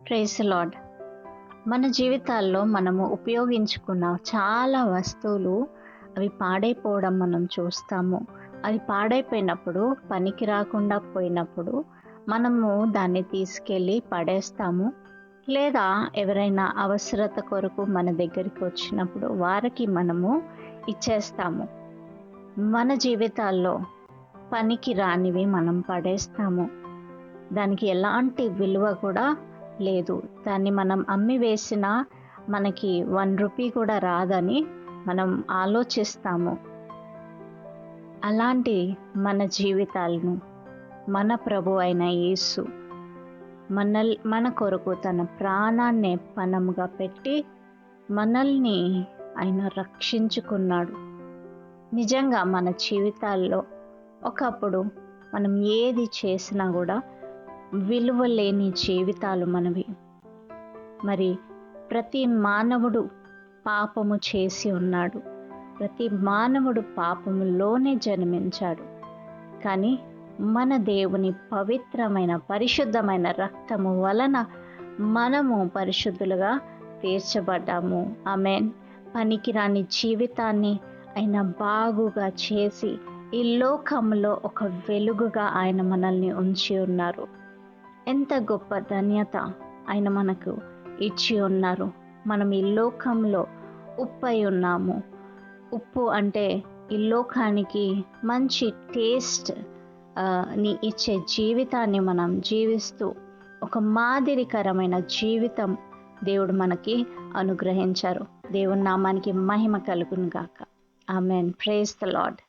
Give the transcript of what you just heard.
Praise the lord. మన జీవితాల్లో మనము ఉపయోగించుకున్న చాలా వస్తువులు అవి పాడైపోవడం మనం చూస్తాము. అది పాడైపోయినప్పుడు, పనికి రాకుండా పోయినప్పుడు మనము దాన్ని తీసుకెళ్ళి పడేస్తాము. లేదా ఎవరైనా అవసరత కొరకు మన దగ్గరికి వచ్చినప్పుడు వారికి మనము ఇచ్చేస్తాము. మన జీవితాల్లో పనికి రానివి మనం పడేస్తాము. దానికి ఎలాంటి విలువ కూడా లేదు. దాన్ని మనం అమ్మి వేసినా మనకి 1 రూపీ కూడా రాదని మనం ఆలోచిస్తాము. అలాంటి మన జీవితాలను మన ప్రభు అయిన యేసు మన కొరకు తన ప్రాణాన్నే పణముగా పెట్టి మనల్ని ఆయన రక్షించుకున్నాడు. నిజంగా మన జీవితాల్లో ఒకప్పుడు మనం ఏది చేసినా కూడా విలువ లేని జీవితాలు మనవి. మరి ప్రతి మానవుడు పాపము చేసి ఉన్నాడు. ప్రతి మానవుడు పాపములోనే జన్మించాడు. కానీ మన దేవుని పవిత్రమైన పరిశుద్ధమైన రక్తము వలన మనము పరిశుద్ధులుగా తీర్చబడ్డాము. ఆమేన్. పనికిరాని జీవితాన్ని ఆయన బాగుగా చేసి ఈ లోకంలో ఒక వెలుగుగా ఆయన మనల్ని ఉంచి ఉన్నారు. ఎంత గొప్ప ధన్యత ఆయన మనకు ఇచ్చి ఉన్నారు. మనం ఈ లోకంలో ఉప్పై ఉన్నాము. ఉప్పు అంటే ఈ లోకానికి మంచి టేస్ట్ ని ఇచ్చే జీవితాన్ని మనం జీవిస్తూ ఒక మాదిరికరమైన జీవితం దేవుడు మనకి అనుగ్రహించారు. దేవుని నామానికి మహిమ కలుగును గాక. ఆమేన్. Praise the lord.